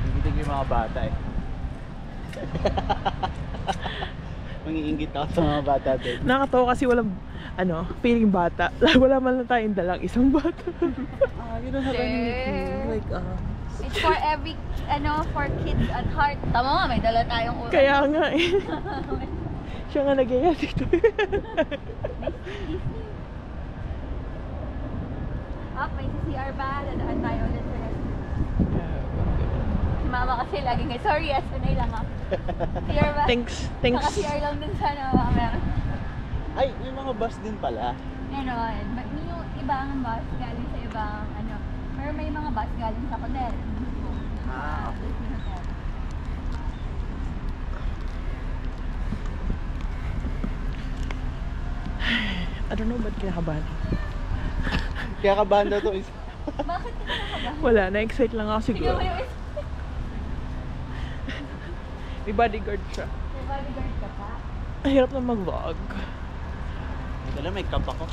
Nangitig yung mga bata eh. Mangiingit ako sa mga bata din. Nakakatawa kasi walang, feeling bata. Wala man lang tayong dalang isang bata. You don't have any nickname. Like, It's for every, for kids at heart. Tama nga, may dala tayong ulo. Kaya nga eh. Siya nga nagaya dito. May CCR ba? Dadaan tayo ulit sa si mama kasi laging sorry, sunay lang ako. CR ba? Thanks. Naka-CR lang dun sana mamaya. ay, may mga bus din pala. Meron. Yung ibang bus galing sa ibang, pero may mga bus galing sa hotel. I don't know ba't kinakabahan. Kaya kabahan daw to is... Bakit ka nakakabahan? Wala, na-excite lang ako siguro. Tingnan mo yung May bodyguard siya. may bodyguard ka pa? Ang hirap na mag-vlog. Dala, may cup ako.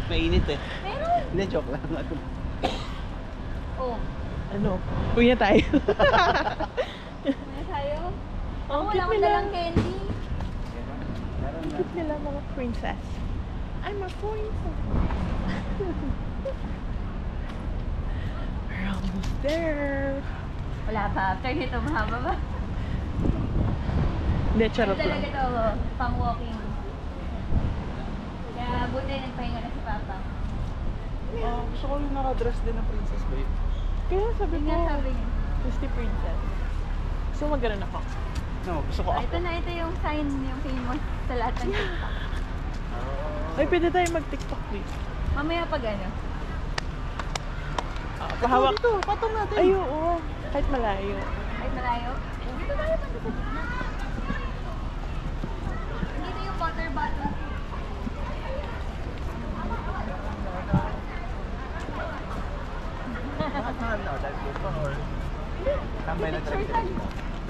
Mainit eh. Meron! Hindi, joke lang. Oh. Uwi na tayo. Ano tayo? Ang Wala cute akong nila. dalang candy. Ang cute nila mga princess. I'm a princess. We're almost there. Wala pa. After nito, mahaba ba? Hindi, charot Talaga lang. ito, pang walking. Kaya buti nagpahinga na si Papa. Gusto ko yung naka-dress din na princess babe. Kaya sabi Yun ko, nga sabi niya. Misty Princess. So magano'n ako. No, gusto ko ako. Ito yung sign, yung famous sa lahat ng TikTok. Ay, pwede tayo mag-tiktok dito. Mamaya pag Pahawak. Dito, patong natin. Ay, oo. Kahit malayo. ay malayo. Dito tayo pa dito. Dito yung water bottle. Bakit mahal na? Dahil ko pa or... Tambay na Picture talaga. tayo.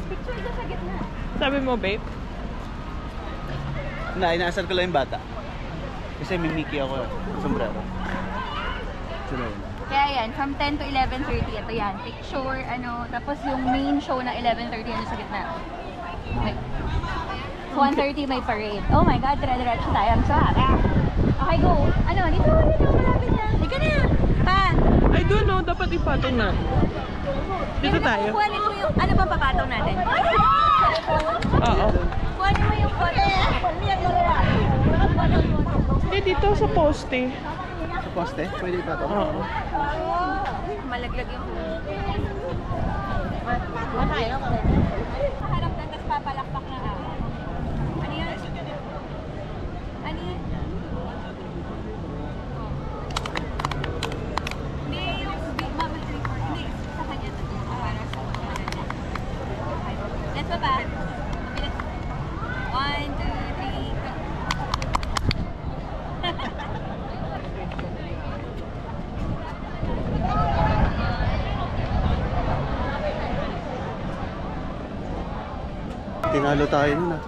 Picture ka sa gitna. Sabi mo, babe? Na, inaasal ko lang yung bata. Kasi may Mickey ako. Sombrero. Sino yun? Kaya yan, from 10 to 11:30, ito yan. Picture, tapos yung main show na 11:30, sa gitna. May, 1:30 may parade. Oh my God, dire-diretso tayo. I'm so happy. Okay, go. Dito, malapit na. Halika na. Pa. I don't know, dapat ipatong na. Dito tayo. Kuhanin mo yung, ano ba papatong natin? Oo. Kuhanin mo yung photo. Dito sa poste. Sa poste? Pwede ipatong? Oo. Malaglag yung harap na, tapos papalakpak na lang. Ano yan? Ano yan? Hindi, yung bubble drink. Hindi, sa kanya to. Para sa kanya. Let's go ba? 1, 2, 3, go. Tinalo tayo nun ah.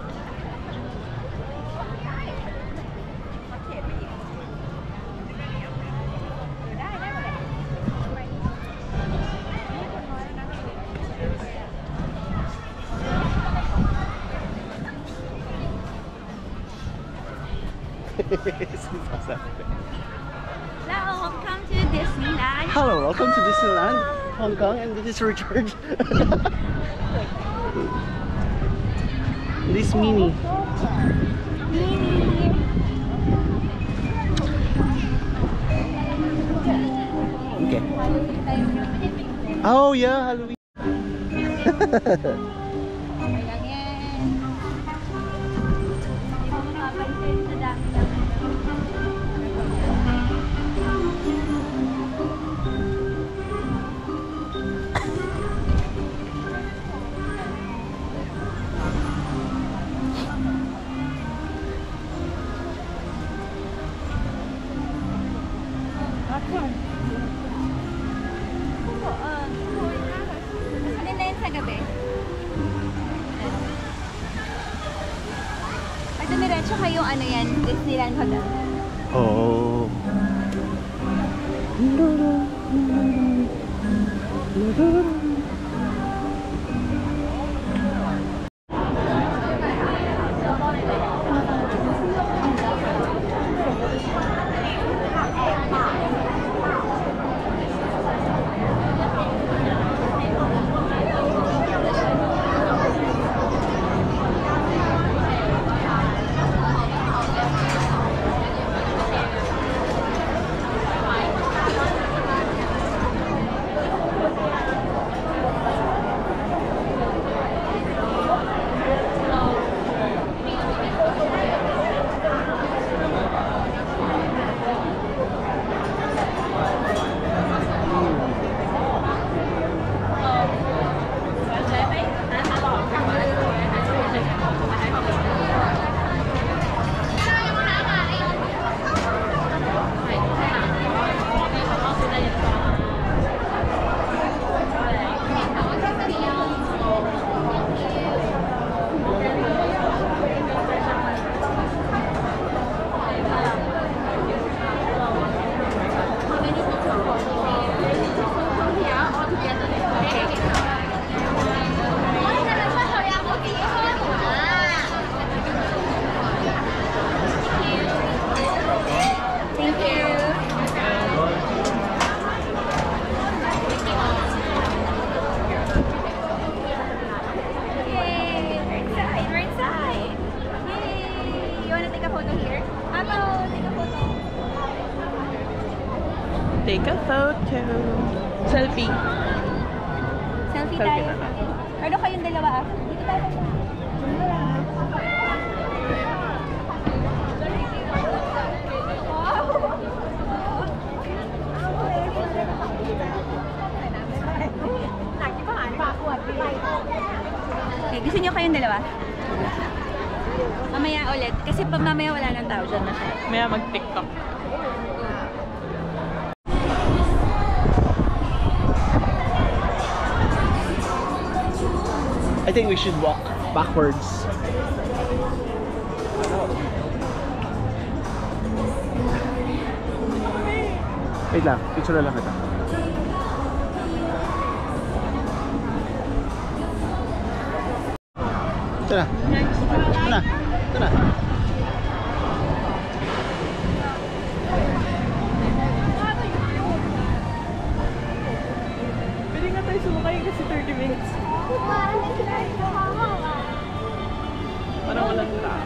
Now, welcome to Disneyland. Hello, welcome to Disneyland, Hong Kong, and this is Richard. This Minnie. Okay. Oh yeah, Halloween. Okay lang yan. Hindi mo mapapansin sa dami lang. Alin na yun sa gabi? Ay, dumi tsaka yung ano yan, Disneyland Hotel. Oh. Take a photo. Selfie. Selfie Selfie tayo. na lang. Ano kayong dalawa ah? Dito tayo. Okay, gusto niyo kayong dalawa? Mamaya ulit. Kasi pag mamaya wala nang tao dyan na siya. Maya mag-TikTok. I think we should walk backwards. Wait lang, picture na lang kita. Ito na. Ito na. Ito na. Pwede nga tayo sumakay kasi 30 minutes. Parang walang tao.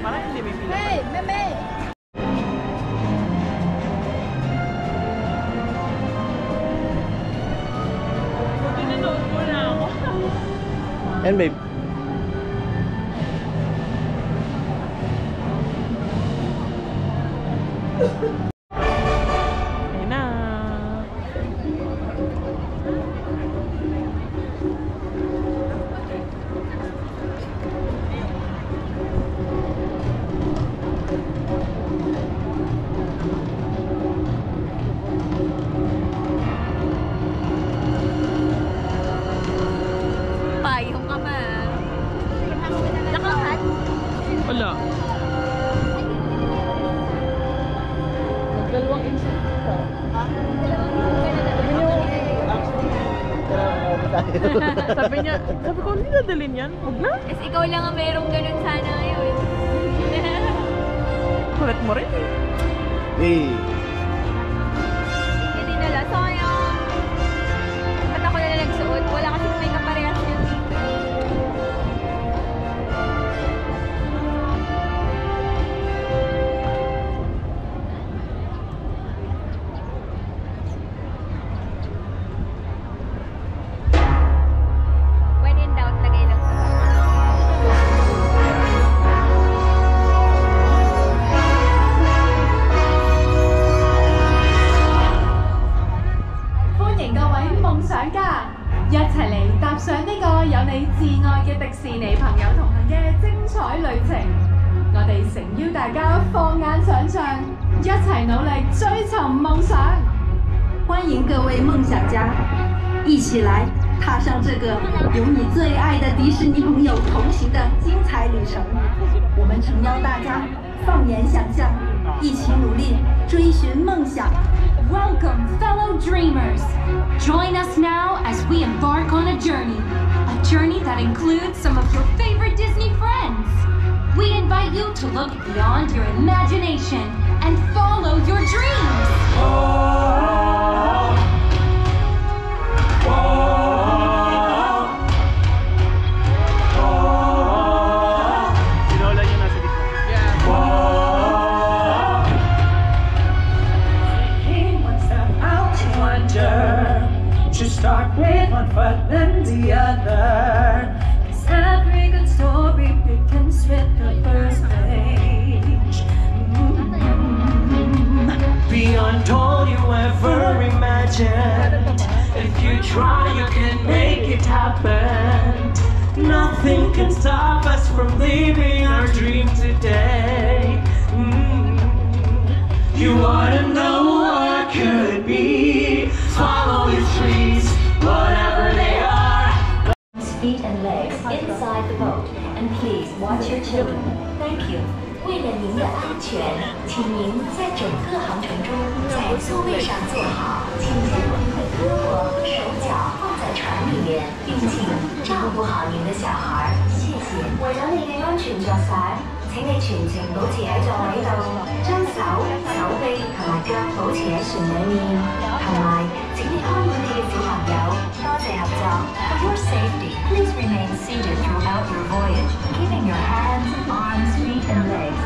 Parang hindi may pila. Hey, meme! Pinanood mo na ako. And babe. Ayun na. Payong ka ba? Nakahat? Wala. Magdalawang insert ka. Sabi niya, sabi ko, hindi nadalin yan. Huwag na. Kasi ikaw lang ang merong ganun sana ngayon. Kulit mo rin eh. Hey. Hindi nila. Sayang. Ba't ako na nagsuot? Wala kasi may kaparehas niya dito. When in doubt, lagay lang sa欢迎各位梦想家，一起来踏上这个有你最爱的迪士尼朋友同行的精彩旅程。我们诚邀大家放眼想象，一起努力追寻梦想。Welcome, fellow dreamers! Join us now as we embark on a journey that includes some of your favorite Disney friends. We invite you to look beyond your imagination and follow your dreams. Sinola niyo nasa dito. One step out to wonder. Just start with one foot, then the other. 'Cause every good story begins with the first page. Beyond all you ever imagined. If you try, you can make it happen. Nothing can stop us from living our dream today. You wanna know what could be? Follow your dreams, whatever they are. Feet and legs inside the boat, and please watch your children. Thank you. 为了您的安全，请您在整个航程中在座位上坐好，请将您的胳膊和手脚放在船里面，并请照顾好您的小孩。谢谢。為咗你嘅安全着想，請你全程保持喺座位度，將手、手臂同埋腳保持喺船裡面，同埋請你看管你嘅小朋友。多謝合作。For your safety, please remain seated throughout your voyage, keeping your hands, arms, feet, and legs